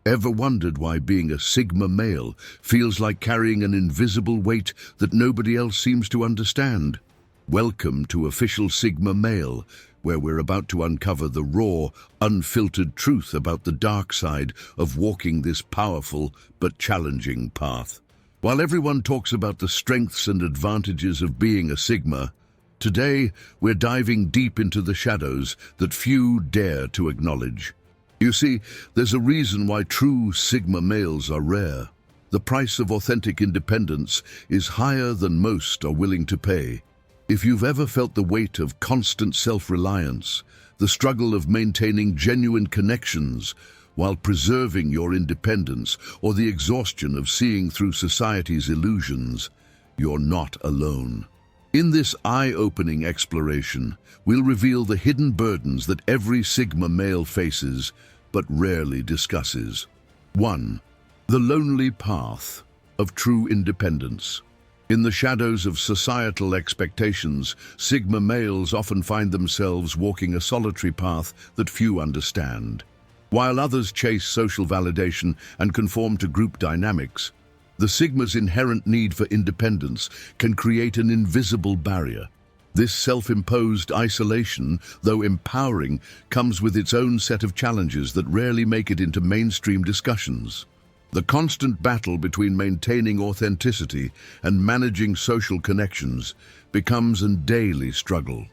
Ever wondered why being a Sigma male feels like carrying an invisible weight that nobody else seems to understand? Welcome to Official Sigma Male, where we're about to uncover the raw, unfiltered truth about the dark side of walking this powerful but challenging path. While everyone talks about the strengths and advantages of being a Sigma, today we're diving deep into the shadows that few dare to acknowledge. You see, there's a reason why true Sigma males are rare. The price of authentic independence is higher than most are willing to pay. If you've ever felt the weight of constant self-reliance, the struggle of maintaining genuine connections while preserving your independence, or the exhaustion of seeing through society's illusions, you're not alone. In this eye-opening exploration, we'll reveal the hidden burdens that every Sigma male faces, but rarely discusses. 1. The lonely path of true independence. In the shadows of societal expectations, Sigma males often find themselves walking a solitary path that few understand. While others chase social validation and conform to group dynamics, the Sigma's inherent need for independence can create an invisible barrier. This self-imposed isolation, though empowering, comes with its own set of challenges that rarely make it into mainstream discussions. The constant battle between maintaining authenticity and managing social connections becomes a daily struggle.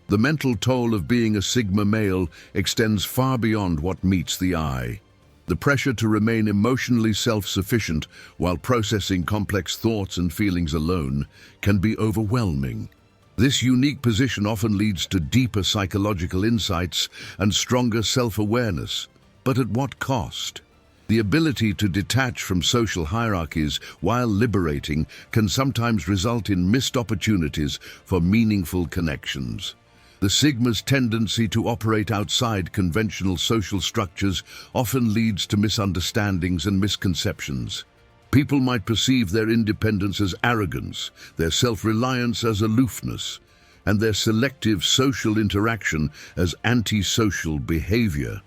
The mental toll of being a Sigma male extends far beyond what meets the eye. The pressure to remain emotionally self-sufficient while processing complex thoughts and feelings alone can be overwhelming. This unique position often leads to deeper psychological insights and stronger self-awareness. But at what cost? The ability to detach from social hierarchies while liberating can sometimes result in missed opportunities for meaningful connections. The Sigma's tendency to operate outside conventional social structures often leads to misunderstandings and misconceptions. People might perceive their independence as arrogance, their self-reliance as aloofness, and their selective social interaction as antisocial behavior.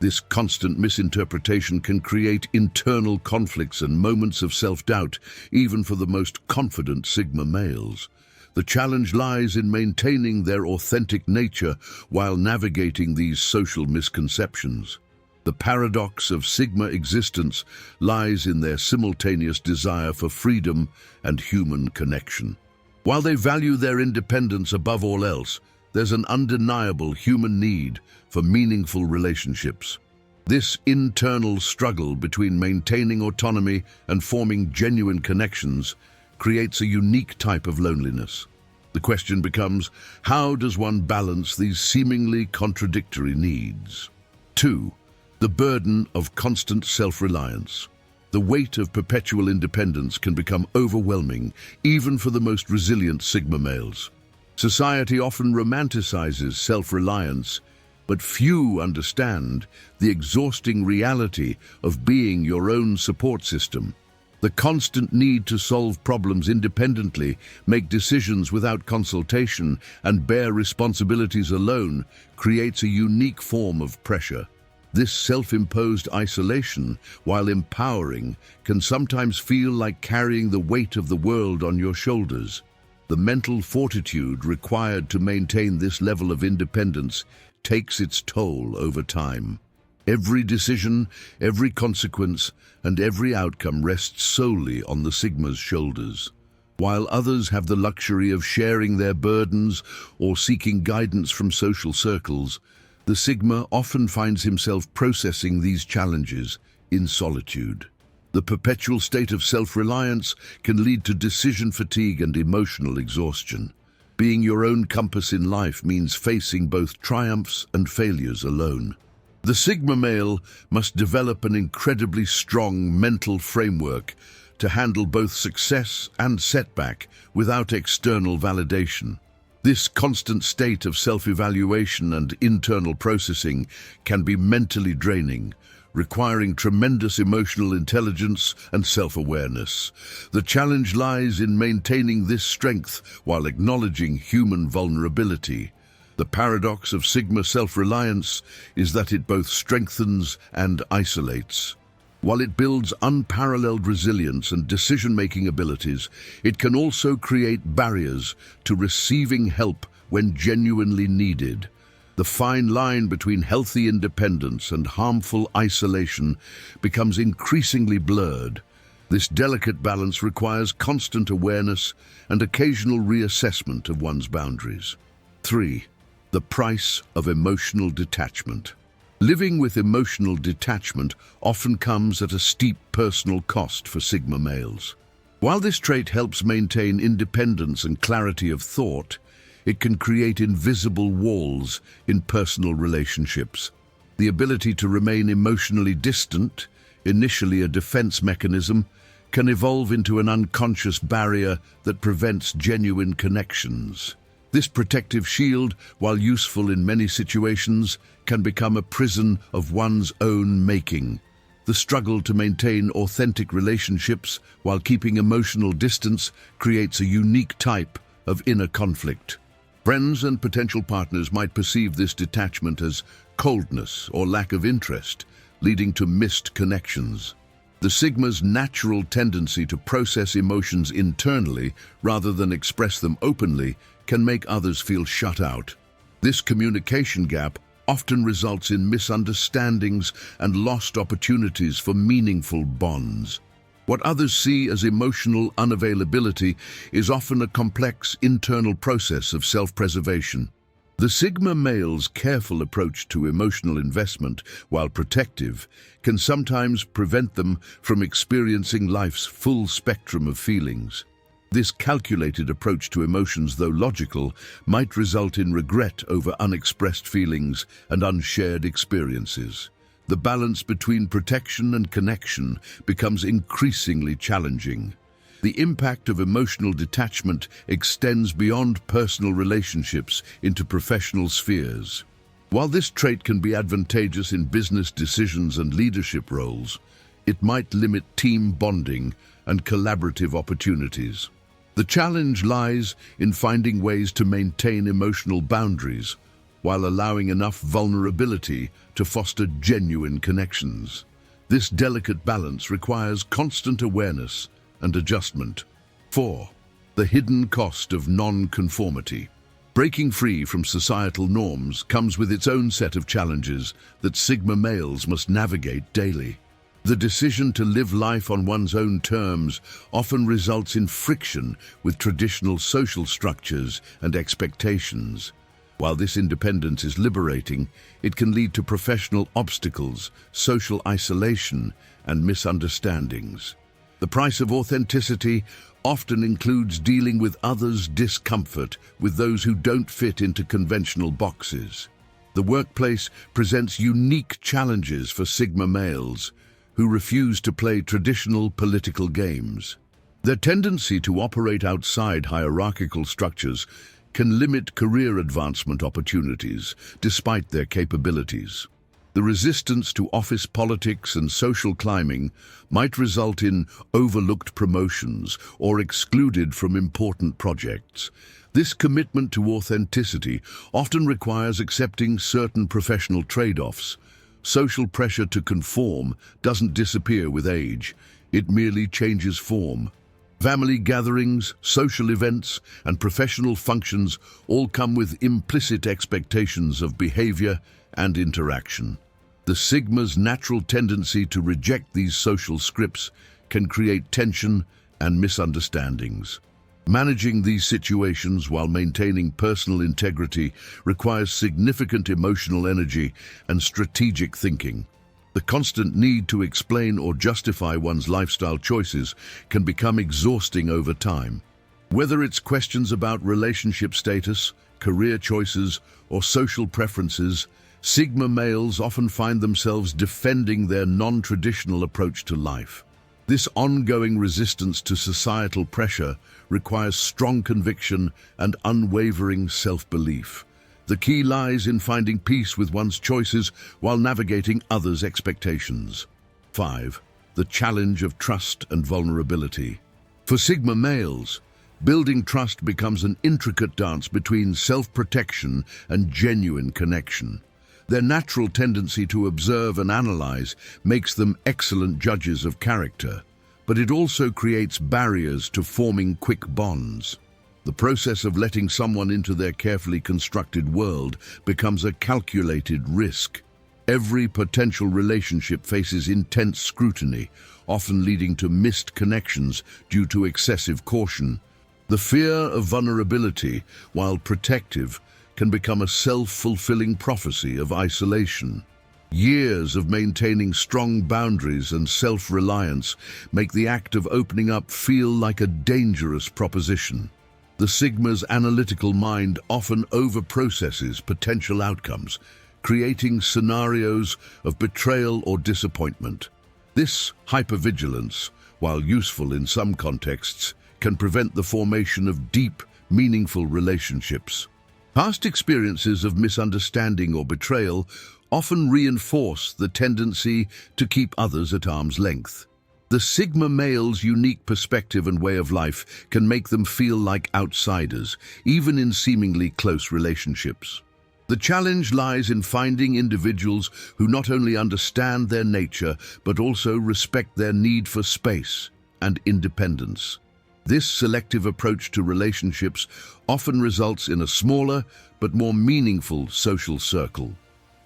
This constant misinterpretation can create internal conflicts and moments of self-doubt, even for the most confident Sigma males. The challenge lies in maintaining their authentic nature while navigating these social misconceptions. The paradox of Sigma existence lies in their simultaneous desire for freedom and human connection. While they value their independence above all else, there's an undeniable human need for meaningful relationships. This internal struggle between maintaining autonomy and forming genuine connections creates a unique type of loneliness. The question becomes, how does one balance these seemingly contradictory needs? 2. The burden of constant self-reliance. The weight of perpetual independence can become overwhelming, even for the most resilient Sigma males. Society often romanticizes self-reliance, but few understand the exhausting reality of being your own support system. The constant need to solve problems independently, make decisions without consultation, and bear responsibilities alone creates a unique form of pressure. This self-imposed isolation, while empowering, can sometimes feel like carrying the weight of the world on your shoulders. The mental fortitude required to maintain this level of independence takes its toll over time. Every decision, every consequence, and every outcome rests solely on the Sigma's shoulders. While others have the luxury of sharing their burdens or seeking guidance from social circles, the Sigma often finds himself processing these challenges in solitude. The perpetual state of self-reliance can lead to decision fatigue and emotional exhaustion. Being your own compass in life means facing both triumphs and failures alone. The Sigma male must develop an incredibly strong mental framework to handle both success and setback without external validation. This constant state of self-evaluation and internal processing can be mentally draining, requiring tremendous emotional intelligence and self-awareness. The challenge lies in maintaining this strength while acknowledging human vulnerability. The paradox of Sigma self-reliance is that it both strengthens and isolates. While it builds unparalleled resilience and decision-making abilities, it can also create barriers to receiving help when genuinely needed. The fine line between healthy independence and harmful isolation becomes increasingly blurred. This delicate balance requires constant awareness and occasional reassessment of one's boundaries. 3. The price of emotional detachment. Living with emotional detachment often comes at a steep personal cost for Sigma males. While this trait helps maintain independence and clarity of thought, it can create invisible walls in personal relationships. The ability to remain emotionally distant, initially a defense mechanism, can evolve into an unconscious barrier that prevents genuine connections. This protective shield, while useful in many situations, can become a prison of one's own making. The struggle to maintain authentic relationships while keeping emotional distance creates a unique type of inner conflict. Friends and potential partners might perceive this detachment as coldness or lack of interest, leading to missed connections. The Sigma's natural tendency to process emotions internally rather than express them openly can make others feel shut out. This communication gap often results in misunderstandings and lost opportunities for meaningful bonds. What others see as emotional unavailability is often a complex internal process of self-preservation. The Sigma male's careful approach to emotional investment, while protective, can sometimes prevent them from experiencing life's full spectrum of feelings. This calculated approach to emotions, though logical, might result in regret over unexpressed feelings and unshared experiences. The balance between protection and connection becomes increasingly challenging. The impact of emotional detachment extends beyond personal relationships into professional spheres. While this trait can be advantageous in business decisions and leadership roles, it might limit team bonding and collaborative opportunities. The challenge lies in finding ways to maintain emotional boundaries while allowing enough vulnerability to foster genuine connections. This delicate balance requires constant awareness and adjustment. 4. The hidden cost of non-conformity. Breaking free from societal norms comes with its own set of challenges that Sigma males must navigate daily. The decision to live life on one's own terms often results in friction with traditional social structures and expectations. While this independence is liberating, it can lead to professional obstacles, social isolation, and misunderstandings. The price of authenticity often includes dealing with others' discomfort with those who don't fit into conventional boxes. The workplace presents unique challenges for Sigma males who refuse to play traditional political games. Their tendency to operate outside hierarchical structures can limit career advancement opportunities despite their capabilities. The resistance to office politics and social climbing might result in overlooked promotions or excluded from important projects. This commitment to authenticity often requires accepting certain professional trade-offs. Social pressure to conform doesn't disappear with age, it merely changes form. Family gatherings, social events, and professional functions all come with implicit expectations of behavior and interaction. The Sigma's natural tendency to reject these social scripts can create tension and misunderstandings. Managing these situations while maintaining personal integrity requires significant emotional energy and strategic thinking. The constant need to explain or justify one's lifestyle choices can become exhausting over time. Whether it's questions about relationship status, career choices, or social preferences, Sigma males often find themselves defending their non-traditional approach to life. This ongoing resistance to societal pressure requires strong conviction and unwavering self-belief. The key lies in finding peace with one's choices while navigating others' expectations. 5. The challenge of trust and vulnerability. For Sigma males, building trust becomes an intricate dance between self-protection and genuine connection. Their natural tendency to observe and analyze makes them excellent judges of character, but it also creates barriers to forming quick bonds. The process of letting someone into their carefully constructed world becomes a calculated risk. Every potential relationship faces intense scrutiny, often leading to missed connections due to excessive caution. The fear of vulnerability, while protective, can become a self-fulfilling prophecy of isolation. Years of maintaining strong boundaries and self-reliance make the act of opening up feel like a dangerous proposition. The Sigma's analytical mind often over-processes potential outcomes, creating scenarios of betrayal or disappointment. This hypervigilance, while useful in some contexts, can prevent the formation of deep, meaningful relationships. Past experiences of misunderstanding or betrayal often reinforce the tendency to keep others at arm's length. The Sigma male's unique perspective and way of life can make them feel like outsiders, even in seemingly close relationships. The challenge lies in finding individuals who not only understand their nature, but also respect their need for space and independence. This selective approach to relationships often results in a smaller but more meaningful social circle.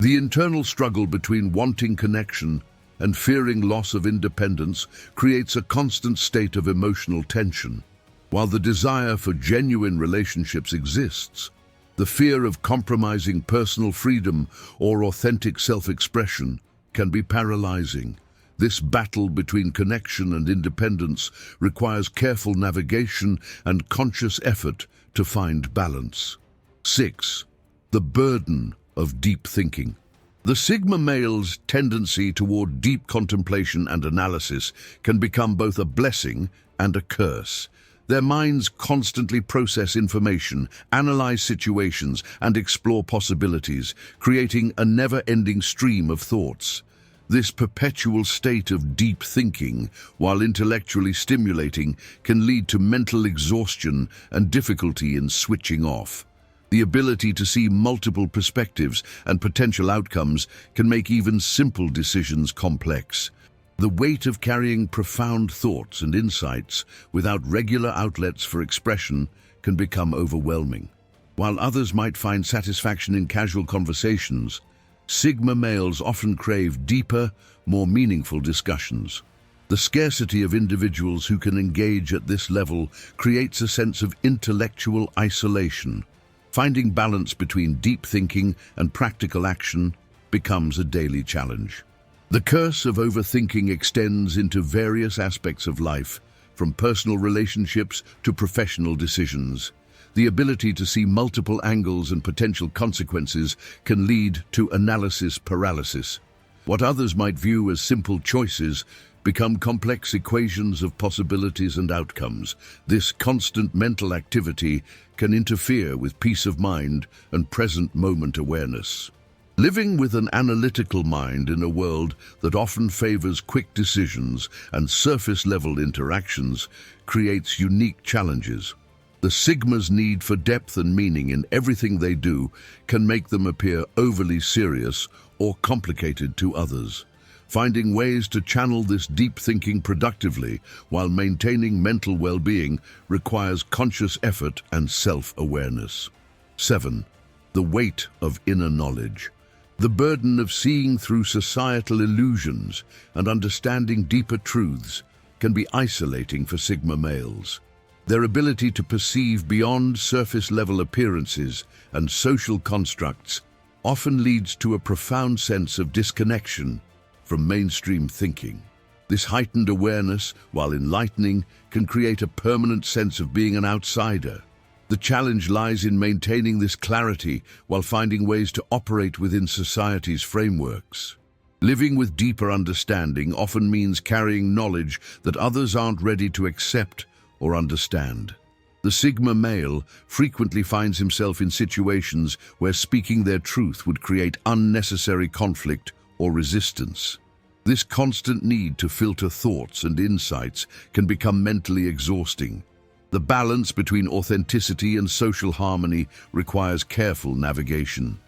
The internal struggle between wanting connection and fearing loss of independence creates a constant state of emotional tension. While the desire for genuine relationships exists, the fear of compromising personal freedom or authentic self-expression can be paralyzing. This battle between connection and independence requires careful navigation and conscious effort to find balance. 6. The burden of deep thinking. The Sigma male's tendency toward deep contemplation and analysis can become both a blessing and a curse. Their minds constantly process information, analyze situations, and explore possibilities, creating a never-ending stream of thoughts. This perpetual state of deep thinking, while intellectually stimulating, can lead to mental exhaustion and difficulty in switching off. The ability to see multiple perspectives and potential outcomes can make even simple decisions complex. The weight of carrying profound thoughts and insights without regular outlets for expression can become overwhelming. While others might find satisfaction in casual conversations, Sigma males often crave deeper, more meaningful discussions. The scarcity of individuals who can engage at this level creates a sense of intellectual isolation. Finding balance between deep thinking and practical action becomes a daily challenge. The curse of overthinking extends into various aspects of life, from personal relationships to professional decisions. The ability to see multiple angles and potential consequences can lead to analysis paralysis. What others might view as simple choices become complex equations of possibilities and outcomes. This constant mental activity can interfere with peace of mind and present moment awareness. Living with an analytical mind in a world that often favors quick decisions and surface-level interactions creates unique challenges. The Sigma's need for depth and meaning in everything they do can make them appear overly serious or complicated to others. Finding ways to channel this deep thinking productively while maintaining mental well-being requires conscious effort and self-awareness. 7. The weight of inner knowledge. The burden of seeing through societal illusions and understanding deeper truths can be isolating for Sigma males. Their ability to perceive beyond surface-level appearances and social constructs often leads to a profound sense of disconnection from mainstream thinking. This heightened awareness, while enlightening, can create a permanent sense of being an outsider. The challenge lies in maintaining this clarity while finding ways to operate within society's frameworks. Living with deeper understanding often means carrying knowledge that others aren't ready to accept or understand. The Sigma male frequently finds himself in situations where speaking their truth would create unnecessary conflict or resistance. This constant need to filter thoughts and insights can become mentally exhausting. The balance between authenticity and social harmony requires careful navigation.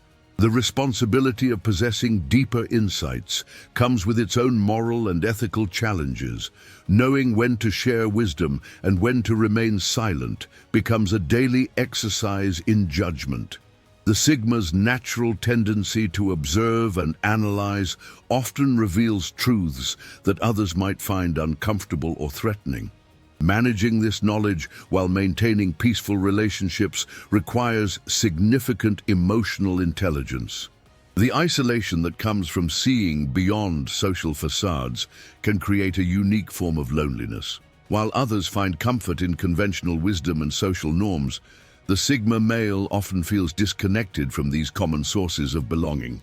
The responsibility of possessing deeper insights comes with its own moral and ethical challenges. Knowing when to share wisdom and when to remain silent becomes a daily exercise in judgment. The Sigma's natural tendency to observe and analyze often reveals truths that others might find uncomfortable or threatening. Managing this knowledge while maintaining peaceful relationships requires significant emotional intelligence. The isolation that comes from seeing beyond social facades can create a unique form of loneliness. While others find comfort in conventional wisdom and social norms, the Sigma male often feels disconnected from these common sources of belonging.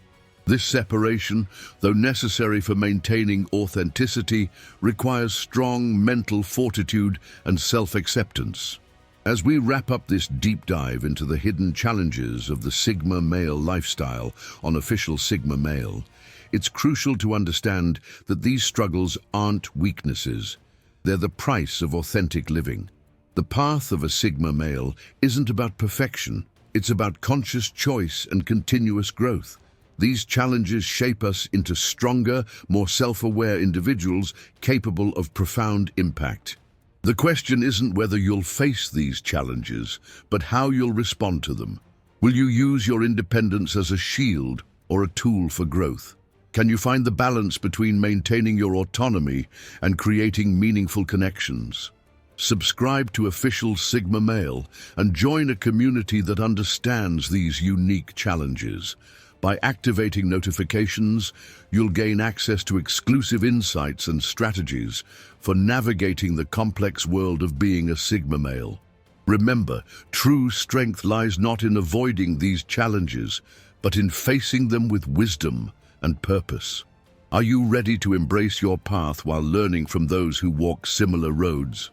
This separation, though necessary for maintaining authenticity, requires strong mental fortitude and self-acceptance. As we wrap up this deep dive into the hidden challenges of the Sigma male lifestyle on Official Sigma Male, it's crucial to understand that these struggles aren't weaknesses. They're the price of authentic living. The path of a Sigma male isn't about perfection. It's about conscious choice and continuous growth. These challenges shape us into stronger, more self-aware individuals capable of profound impact. The question isn't whether you'll face these challenges, but how you'll respond to them. Will you use your independence as a shield or a tool for growth? Can you find the balance between maintaining your autonomy and creating meaningful connections? Subscribe to Official Sigma Male and join a community that understands these unique challenges. By activating notifications, you'll gain access to exclusive insights and strategies for navigating the complex world of being a Sigma male. Remember, true strength lies not in avoiding these challenges, but in facing them with wisdom and purpose. Are you ready to embrace your path while learning from those who walk similar roads?